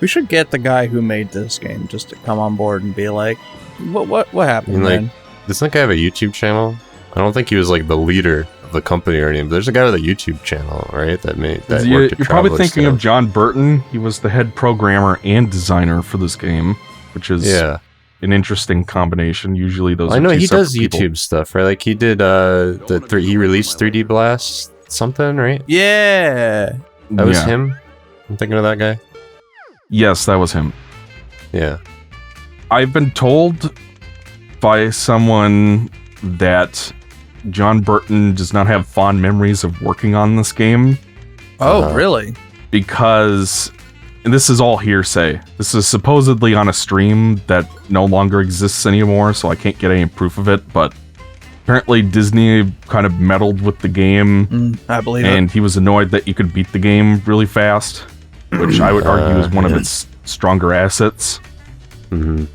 We should get the guy who made this game just to come on board and be like, what happened, man? Doesn't that guy have a YouTube channel? I don't think he was like the leader of the company or anything, but there's a guy with a YouTube channel, right? You're probably thinking of John Burton. He was the head programmer and designer for this game, which is an interesting combination. Usually those I know he does YouTube stuff, right? Like he did he released 3D Blast something, right? Yeah. That was him? I'm thinking of that guy? Yes, that was him. Yeah. I've been told by someone that John Burton does not have fond memories of working on this game. Oh, really? Because, and this is all hearsay, this is supposedly on a stream that no longer exists anymore, so I can't get any proof of it, but apparently Disney kind of meddled with the game. I believe and he was annoyed that you could beat the game really fast, which I would argue is one of its stronger assets. Mm-hmm.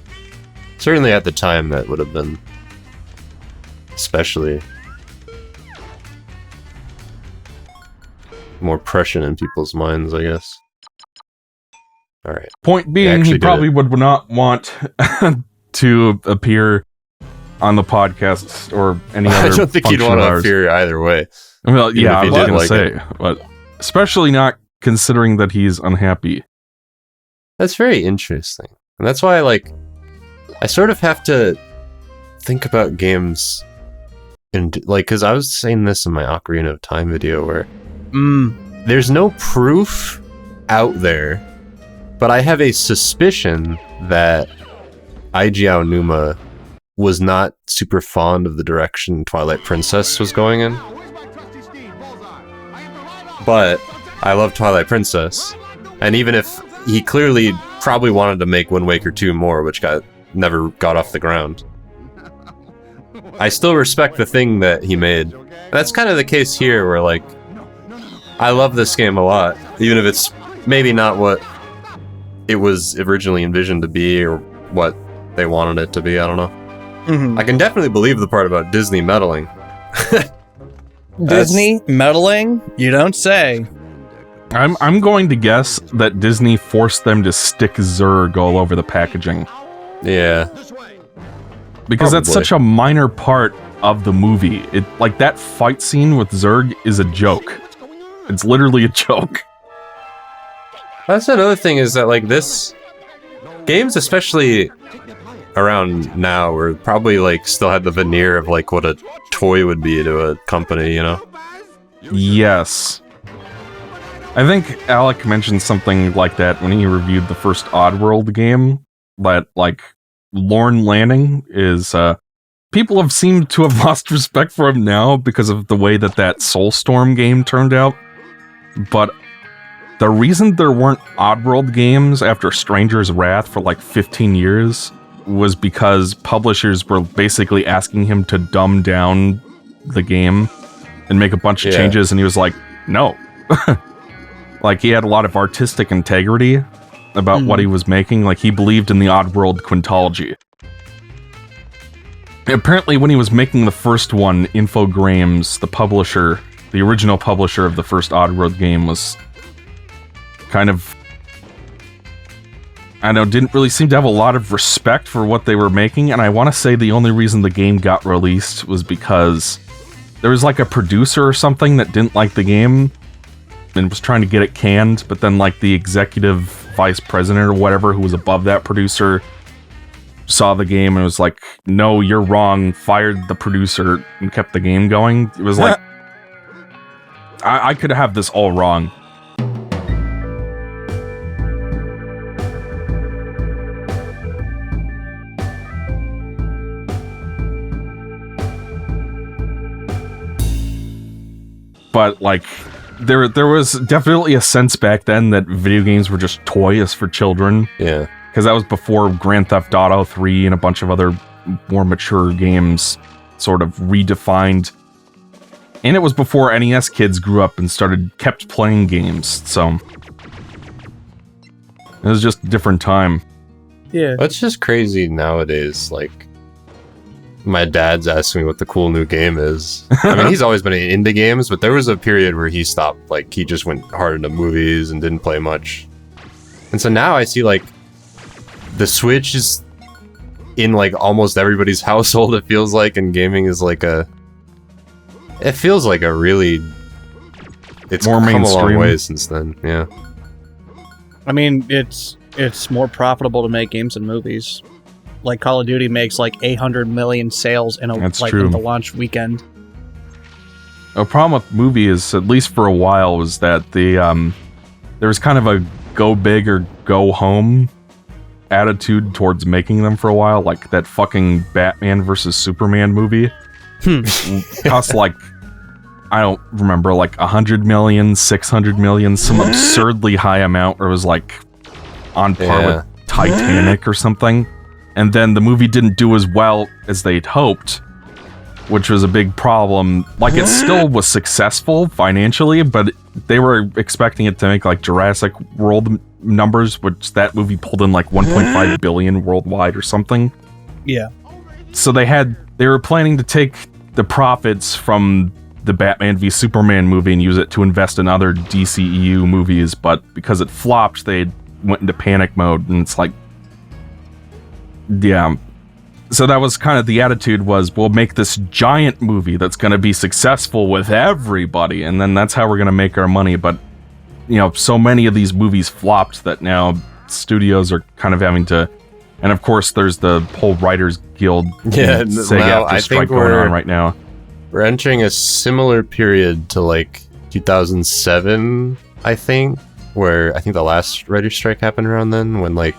Certainly at the time that would have been especially more prescient in people's minds, I guess. Alright. Point being, he probably would not want to appear on the podcast or any other. I don't think he'd want to appear either way. Well, yeah, I was going to say, but especially not considering that he's unhappy. That's very interesting. And that's why, I sort of have to think about games and, because I was saying this in my Ocarina of Time video where there's no proof out there, but I have a suspicion that Eiji Aonuma was not super fond of the direction Twilight Princess was going in. But I love Twilight Princess, and even if he clearly probably wanted to make Wind Waker 2 more, which never got off the ground, I still respect the thing that he made. And that's kind of the case here, where I love this game a lot, even if it's maybe not what it was originally envisioned to be or what they wanted it to be. I don't know. I can definitely believe the part about Disney meddling. Disney meddling? You don't say. I'm going to guess that Disney forced them to stick Zurg all over the packaging. Yeah. Because that's such a minor part of the movie. That fight scene with Zurg is a joke. It's literally a joke. That's another thing, is that this games, especially around now, were probably still had the veneer of what a toy would be to a company, you know? Yes. I think Alec mentioned something like that when he reviewed the first Oddworld game, that Lorne Lanning is people have seemed to have lost respect for him now because of the way that Soulstorm game turned out. But the reason there weren't Oddworld games after Stranger's Wrath for 15 years was because publishers were basically asking him to dumb down the game and make a bunch of changes, and he was like, no. He had a lot of artistic integrity about what he was making. He believed in the Oddworld quintology. Apparently, when he was making the first one, Infogrames, the original publisher of the first Oddworld game, was kind of, I don't know, didn't really seem to have a lot of respect for what they were making, and I want to say the only reason the game got released was because there was a producer or something that didn't like the game and was trying to get it canned, but then the executive vice president or whatever who was above that producer saw the game and was like, no, you're wrong, fired the producer and kept the game going. It was I could have this all wrong. But there was definitely a sense back then that video games were just toys for children. Yeah. Because that was before Grand Theft Auto 3 and a bunch of other more mature games sort of redefined. And it was before NES kids grew up and kept playing games, so it was just a different time. Yeah. It's just crazy nowadays, my dad's asking me what the cool new game is. I mean, he's always been into games, but there was a period where he stopped. He just went hard into movies and didn't play much. And so now I see like the Switch is in like almost everybody's household, it feels like, and gaming is like it feels like a really, it's more come mainstream. a long way since then. Yeah. I mean, it's more profitable to make games than movies. Like Call of Duty makes like 800 million sales in in the launch weekend. A problem with movies, at least for a while, was that there was kind of a go big or go home attitude towards making them for a while. Like that fucking Batman versus Superman movie cost like, I don't remember, like 100 million, 600 million, some absurdly high amount where it was like on par with Titanic or something. And then the movie didn't do as well as they'd hoped, which was a big problem. Like, it still was successful financially, but they were expecting it to make like Jurassic World numbers, which that movie pulled in like 1.5 billion worldwide or something. Yeah. So they were planning to take the profits from the Batman v Superman movie and use it to invest in other DCEU movies, but because it flopped, they went into panic mode, and it's like, yeah. So that was kind of the attitude, was we'll make this giant movie that's going to be successful with everybody, and then that's how we're going to make our money. But, you know, so many of these movies flopped that now studios are kind of having to, and of course there's the whole Writers Guild SAG-AFTRA strike going on right now. We're entering a similar period to like 2007, I think, where I think the last writer's strike happened around then, when like,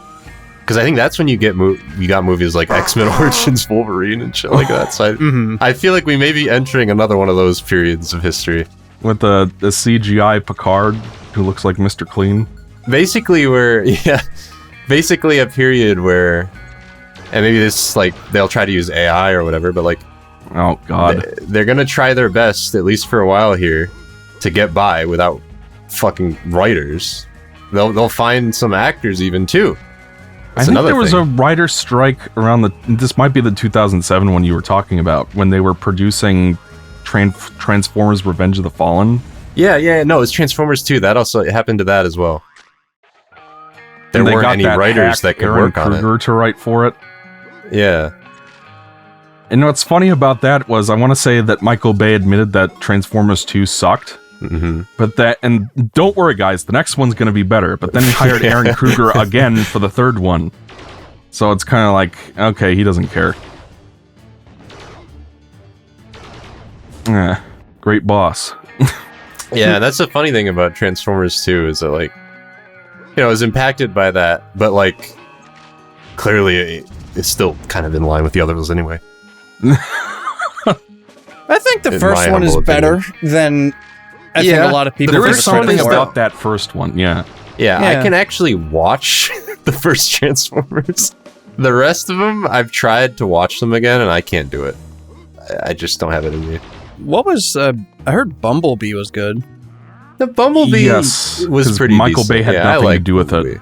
because I think that's when you got movies like X-Men Origins Wolverine and shit like that. So I feel like we may be entering another one of those periods of history. With the CGI Picard who looks like Mr. Clean. Basically, basically a period where, and maybe this, like, they'll try to use AI or whatever, but like, oh god, they're gonna try their best, at least for a while here, to get by without fucking writers. They'll find some actors even too. I think there was a writer's strike around this might be the 2007 one you were talking about, when they were producing Transformers Revenge of the Fallen. Yeah, no, it's Transformers 2. That also, it happened to that as well. There weren't any writers that could work on it. To write for it. Yeah. And what's funny about that was, I want to say that Michael Bay admitted that Transformers 2 sucked. But and don't worry guys, the next one's going to be better. But then he hired Aaron Kruger again for the third one. So it's kind of like, okay, he doesn't care. Great boss. Yeah, that's the funny thing about Transformers 2, is that, like, you know, it was impacted by that, but like, clearly it's still kind of in line with the others anyway. I think the first one is better than I think a lot of people. There is something about that first one, yeah. I can actually watch the first Transformers. The rest of them, I've tried to watch them again, and I can't do it. I just don't have it in me. What was, I heard Bumblebee was good. The Bumblebee was pretty Michael Bay had nothing to do with it.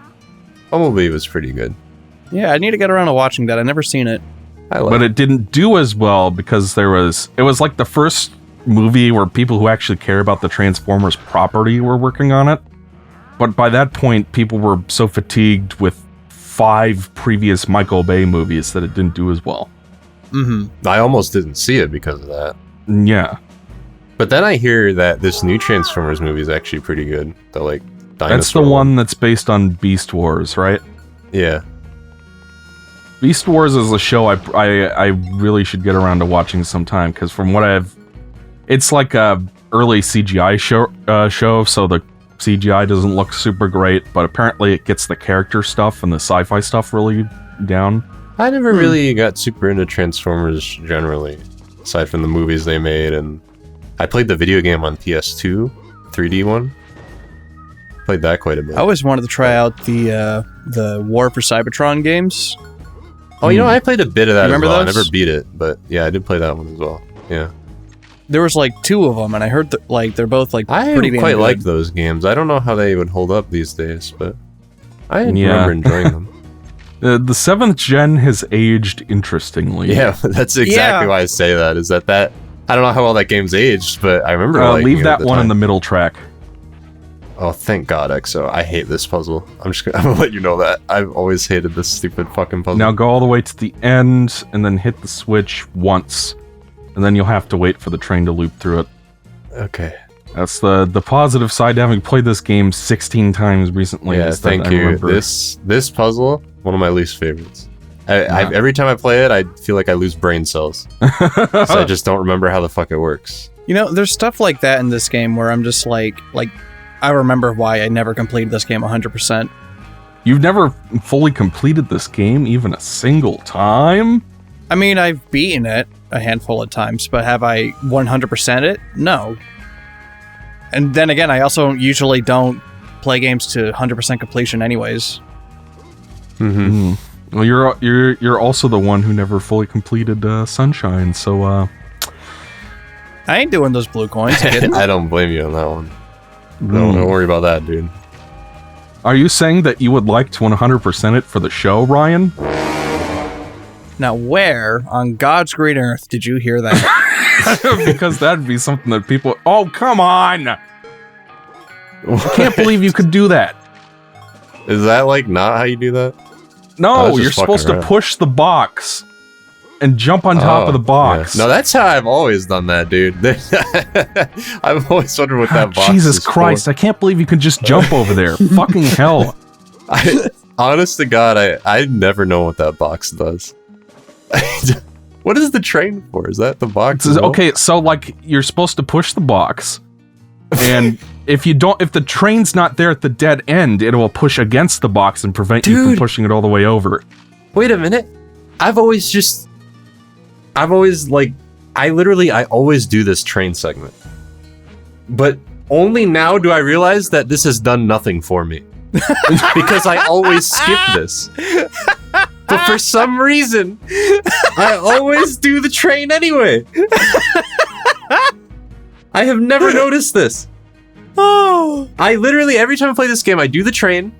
Bumblebee was pretty good. Yeah, I need to get around to watching that. I've never seen it. But it didn't do as well because it was like the first movie where people who actually care about the Transformers property were working on it. But by that point, people were so fatigued with 5 previous Michael Bay movies that it didn't do as well. I almost didn't see it because of that. Yeah. But then I hear that this new Transformers movie is actually pretty good. The, like, dinosaur That's the one that's based on Beast Wars, right? Yeah. Beast Wars is a show I really should get around to watching sometime, because from what it's like a early CGI show, so the CGI doesn't look super great, but apparently it gets the character stuff and the sci-fi stuff really down. I never really got super into Transformers generally, aside from the movies they made, and I played the video game on PS2, 3D one. Played that quite a bit. I always wanted to try out the War for Cybertron games. Oh, you know, I played a bit of that as well. Those? I never beat it, but yeah, I did play that one as well. Yeah. There was like 2 of them, and I heard that, like, they're both like pretty damn quite good. like those games. I don't know how they would hold up these days, but I remember enjoying them. The 7th gen has aged interestingly. Yeah, that's exactly why I say that. Is that I don't know how well that game's aged, but I remember leave that one in the middle track. Oh, thank God, Exo. I hate this puzzle. I'm gonna let you know that. I've always hated this stupid fucking puzzle. Now go all the way to the end, and then hit the switch once. And then you'll have to wait for the train to loop through it. Okay. That's the positive side to having played this game 16 times recently. Yeah, thank you. This puzzle, one of my least favorites. Every time I play it, I feel like I lose brain cells. So I just don't remember how the fuck it works. You know, there's stuff like that in this game where I'm just like, I remember why I never completed this game 100%. You've never fully completed this game even a single time? I mean, I've beaten it a handful of times, but have I 100% it? No. And then again, I also usually don't play games to 100% completion anyways. Mm-hmm. Well, you're also the one who never fully completed Sunshine, so I ain't doing those blue coins. I don't blame you on that one. No, don't worry about that, dude. Are you saying that you would like to 100% it for the show, Ryan? Now, where on God's green earth did you hear that? Because that'd be something that people... Oh, come on! I can't believe you could do that. Is that, like, not how you do that? No, you're supposed to push the box and jump on top of the box. Yeah. No, that's how I've always done that, dude. I've always wondered what that box Jesus is Christ, for. I can't believe you could just jump over there. Fucking hell. Honest to God, I never know what that box does. What is the train for? Is that the box? Okay, so like you're supposed to push the box, and if the train's not there at the dead end, it will push against the box and prevent you from pushing it all the way over. Wait a minute. I always do this train segment. But only now do I realize that this has done nothing for me. Because I always skip this. But for some reason, I always do the train anyway. I have never noticed this. Oh! I literally, every time I play this game, I do the train,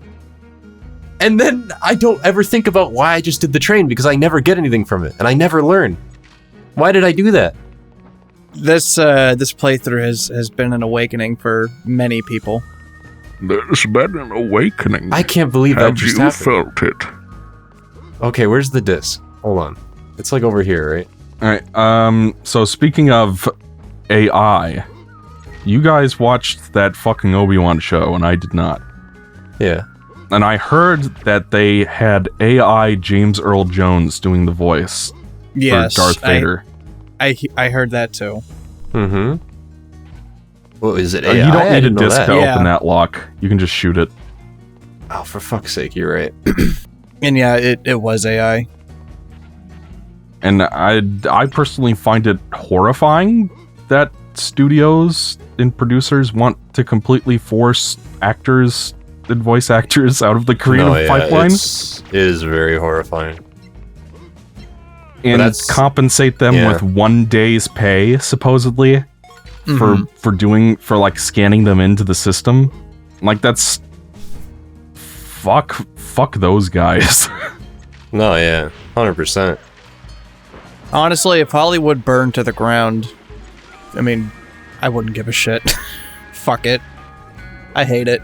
and then I don't ever think about why I just did the train, because I never get anything from it, and I never learn. Why did I do that? This playthrough has been an awakening for many people. There's been an awakening. I can't believe that just happened. Have you felt it? Okay, where's the disc? Hold on. It's like over here, right? Alright, so speaking of AI, you guys watched that fucking Obi-Wan show, and I did not. Yeah. And I heard that they had AI James Earl Jones doing the voice for Darth Vader. I heard that too. Mm-hmm. Well, is it AI? You don't need a disc to open that lock. You can just shoot it. Oh, for fuck's sake, you're right. And yeah, it was AI. And I personally find it horrifying that studios and producers want to completely force actors and voice actors out of the creative pipeline. It is very horrifying. And compensate them with 1 day's pay, supposedly, for like scanning them into the system. Like, that's fuck those guys. No, yeah, 100%. Honestly, if Hollywood burned to the ground, I mean, I wouldn't give a shit. Fuck it. I hate it.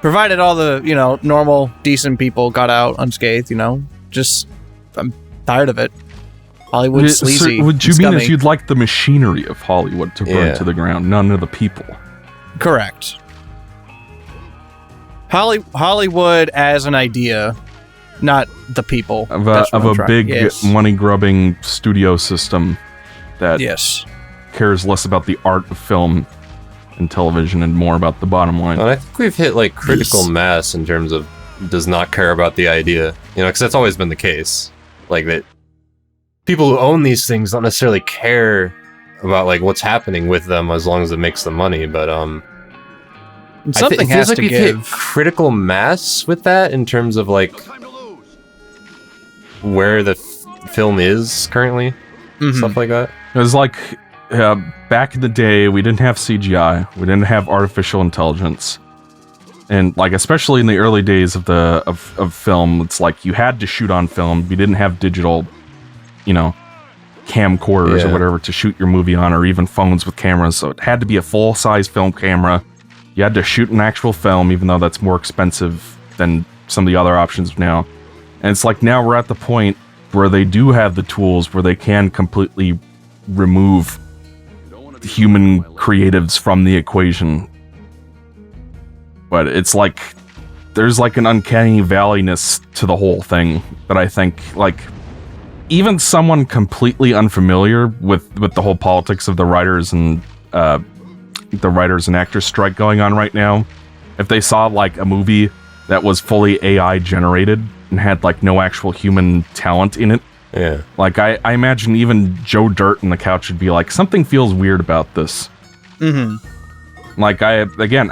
Provided all the, normal, decent people got out unscathed, just, I'm tired of it. Hollywood's sleazy. So what you mean is you'd like the machinery of Hollywood to burn to the ground, none of the people. Correct. Hollywood as an idea, not the people. Of a big money-grubbing studio system that cares less about the art of film and television and more about the bottom line. And I think we've hit like critical mass in terms of does not care about the idea, because that's always been the case. Like that, people who own these things don't necessarily care about like what's happening with them as long as it makes them money. But something has to give. Hit critical mass with that in terms of like where the film is currently, stuff like that. It was like back in the day, we didn't have CGI, we didn't have artificial intelligence, and like especially in the early days of film, it's like you had to shoot on film. You didn't have digital, camcorders or whatever to shoot your movie on, or even phones with cameras. So it had to be a full-size film camera You had to shoot an actual film, even though that's more expensive than some of the other options now. And it's like now we're at the point where they do have the tools where they can completely remove human creatives from the equation. But it's like there's like an uncanny valleyness to the whole thing that I think, like, even someone completely unfamiliar with the whole politics of the writers and actors strike going on right now, if they saw like a movie that was fully AI generated and had like no actual human talent in it, Yeah. like I imagine even Joe Dirt in the couch would be like, something feels weird about this. Mm-hmm. Like, I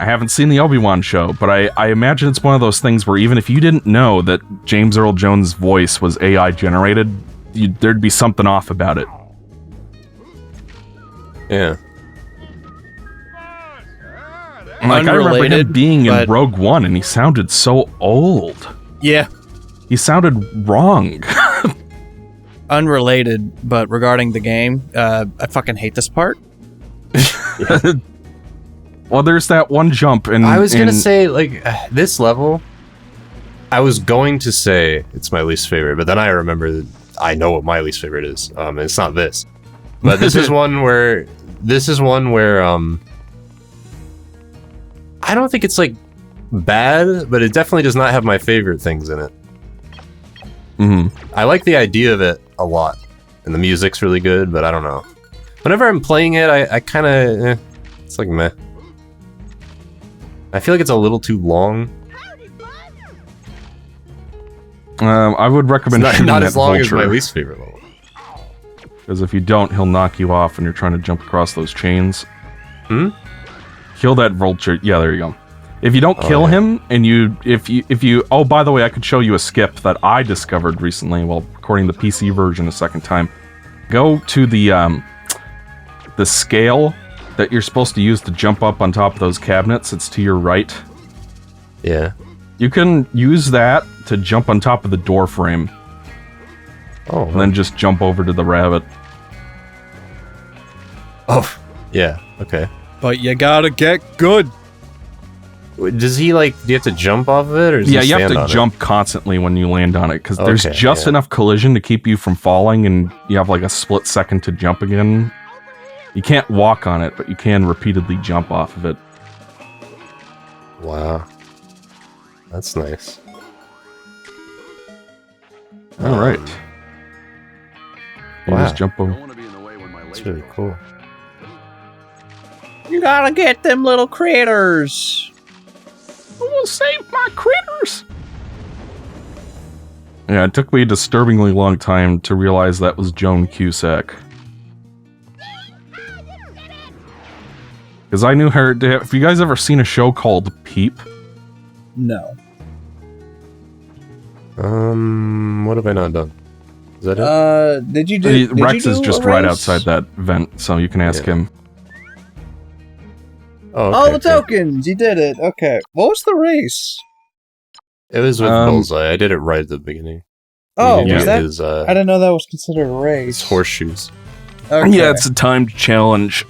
haven't seen the Obi-Wan show, but I imagine it's one of those things where even if you didn't know that James Earl Jones' voice was AI generated, there'd be something off about it. Yeah. Like, I remember him Unrelated, being in but- Rogue One, and he sounded so old. Yeah. He sounded wrong. Unrelated, but regarding the game, I fucking hate this part. Well, there's that one jump, and I was gonna say, like, this level, I was going to say it's my least favorite, but then I remember that I know what my least favorite is. It's not this. But this is one where I don't think it's like bad, but it definitely does not have my favorite things in it. Mm-hmm. I like the idea of it a lot, and the music's really good, but I don't know. Whenever I'm playing it, I kind of, it's like meh. I feel like it's a little too long. I would recommend It's shooting not that as long as my vulture, least favorite level. because if you don't, he'll knock you off when you're trying to jump across those chains. Kill that vulture. Yeah, there you go. If you don't kill him, and if you, oh, by the way, I could show you a skip that I discovered recently while recording the PC version a second time. Go to the scale that you're supposed to use to jump up on top of those cabinets. It's to your right. Yeah. You can use that to jump on top of the door frame, Oh. and then just jump over to the rabbit. Oh. Yeah. Okay. But you gotta get good. Does he like? Do you have to jump off of it, or does Yeah, he you have stand to on jump constantly when you land on it, because there's Okay, just yeah. enough collision to keep you from falling, and you have like a split second to jump again. You can't walk on it, but you can repeatedly jump off of it. it? Wow. That's nice. All right. You Wow. just jump over. That's really cool. You gotta get them little critters. I will save my critters. Yeah, it took me a disturbingly long time to realize that was Joan Cusack. Because I knew her. Have you guys ever seen a show called Peep? No. What have I not done? Is that it? Did you do? Did Rex you is do just a right race? outside that vent, so you can ask Yeah. him. Oh, Oh, okay, the okay. tokens. You did it. Okay. What was the race? It was with Bullseye. I did it right at the beginning. Oh, He was did that? his, I didn't know that was considered a his race. horseshoes. Okay. Yeah, it's a timed challenge.